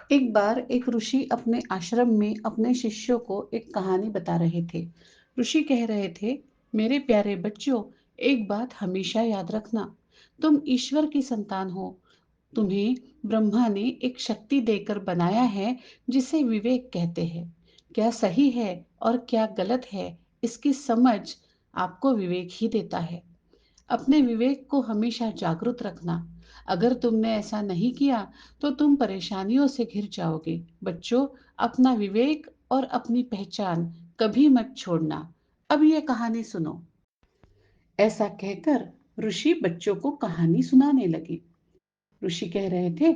एक बार एक ऋषि अपने आश्रम में अपने शिष्यों को एक कहानी बता रहे थे। ऋषि कह रहे थे, मेरे प्यारे बच्चों, एक बात हमेशा याद रखना, तुम ईश्वर की संतान हो। तुम्हें ब्रह्मा ने एक शक्ति देकर बनाया है जिसे विवेक कहते हैं। क्या सही है और क्या गलत है, इसकी समझ आपको विवेक ही देता है। अपने विवेक को हमेशा जागृत रखना। अगर तुमने ऐसा नहीं किया तो तुम परेशानियों से घिर जाओगे। बच्चों, अपना विवेक और अपनी पहचान कभी मत छोड़ना। अब ये कहानी सुनो। ऐसा कहकर ऋषि बच्चों को कहानी सुनाने लगे। ऋषि कह रहे थे,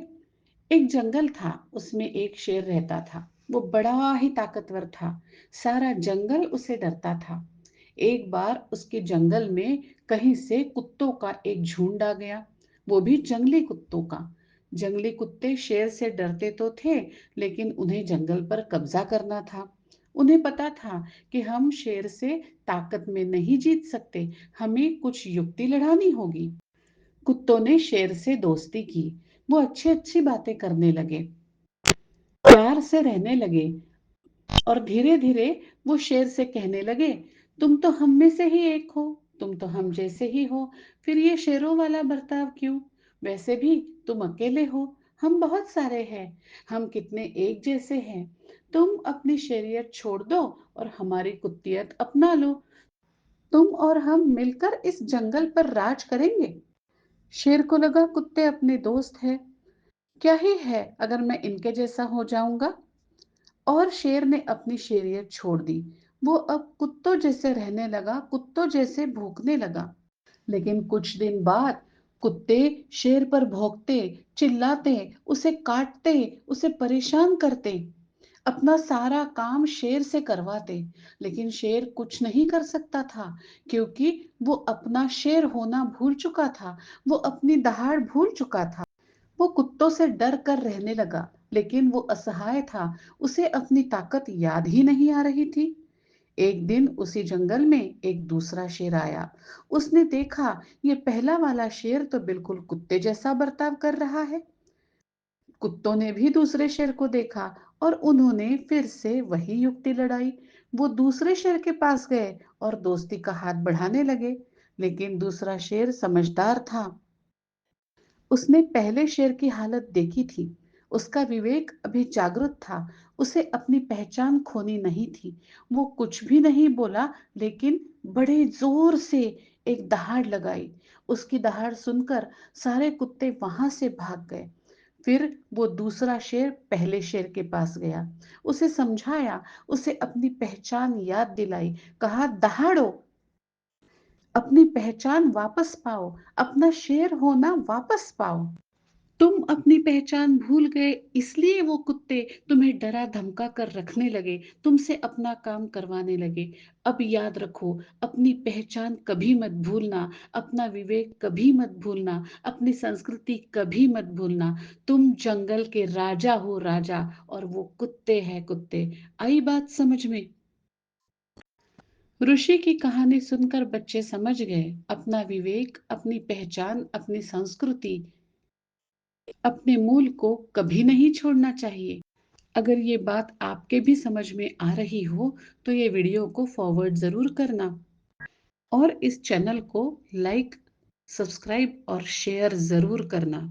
एक जंगल था, उसमें एक शेर रहता था। वो बड़ा ही ताकतवर था। सारा जंगल उसे डरता था। एक बार उसके जंगल में कहीं से कुत्तों का एक झुंड आ गया, वो भी जंगली कुत्तों का। जंगली कुत्ते शेर से डरते तो थे, लेकिन उन्हें जंगल पर कब्जा करना था। उन्हें पता था कि हम शेर से ताकत में नहीं जीत सकते, हमें कुछ युक्ति लड़ानी होगी। कुत्तों ने शेर से दोस्ती की। वो अच्छी अच्छी बातें करने लगे, प्यार से रहने लगे और धीरे धीरे वो शेर से कहने लगे, तुम तो हम में से ही एक हो, तुम तो हम जैसे ही हो, फिर ये शेरों वाला बर्ताव क्यों? वैसे भी तुम अकेले हो, हम बहुत सारे हैं, हम कितने एक जैसे हैं। तुम अपनी शरीयत छोड़ दो और हमारी कुत्तियत अपना लो। तुम और हम मिलकर इस जंगल पर राज करेंगे। शेर को लगा कुत्ते अपने दोस्त हैं, क्या ही है अगर मैं इनके जैसा हो जाऊंगा। और शेर ने अपनी शेरियत छोड़ दी। वो अब कुत्तों जैसे रहने लगा, कुत्तों जैसे भौंकने लगा। लेकिन कुछ दिन बाद कुत्ते शेर पर भौंकते, चिल्लाते, उसे काटते, उसे परेशान करते, अपना सारा काम शेर से करवाते। लेकिन शेर कुछ नहीं कर सकता था, क्योंकि वो अपना शेर होना भूल चुका था। वो अपनी दहाड़ भूल चुका था। वो कुत्तों से डर कर रहने लगा, लेकिन वो असहाय था। उसे अपनी ताकत याद ही नहीं आ रही थी। एक दिन उसी जंगल में एक दूसरा शेर आया। उसने देखा, ये पहला वाला शेर तो बिल्कुल कुत्ते जैसा बर्ताव कर रहा है। कुत्तों ने भी दूसरे शेर को देखा और उन्होंने फिर से वही युक्ति लड़ाई। वो दूसरे शेर के पास गए और दोस्ती का हाथ बढ़ाने लगे। लेकिन दूसरा शेर समझदार था। उसने पहले शेर की हालत देखी थी। उसका विवेक अभी जागृत था। उसे अपनी पहचान खोनी नहीं थी। वो कुछ भी नहीं बोला, लेकिन बड़े जोर से एक दहाड़ लगाई। उसकी दहाड़ सुनकर सारे कुत्ते वहां से भाग गए। फिर वो दूसरा शेर पहले शेर के पास गया, उसे समझाया, उसे अपनी पहचान याद दिलाई, कहा, दहाड़ो, अपनी पहचान वापस पाओ, अपना शेर होना वापस पाओ। तुम अपनी पहचान भूल गए, इसलिए वो कुत्ते तुम्हें डरा धमका कर रखने लगे, तुमसे अपना काम करवाने लगे। अब याद रखो, अपनी पहचान कभी मत भूलना, अपना विवेक कभी मत भूलना, अपनी संस्कृति कभी मत भूलना। तुम जंगल के राजा हो, राजा, और वो कुत्ते हैं, कुत्ते। आई बात समझ में? ऋषि की कहानी सुनकर बच्चे समझ गए, अपना विवेक, अपनी पहचान, अपनी संस्कृति, अपने मूल को कभी नहीं छोड़ना चाहिए। अगर ये बात आपके भी समझ में आ रही हो तो ये वीडियो को फॉरवर्ड ज़रूर करना और इस चैनल को लाइक, सब्सक्राइब और शेयर ज़रूर करना।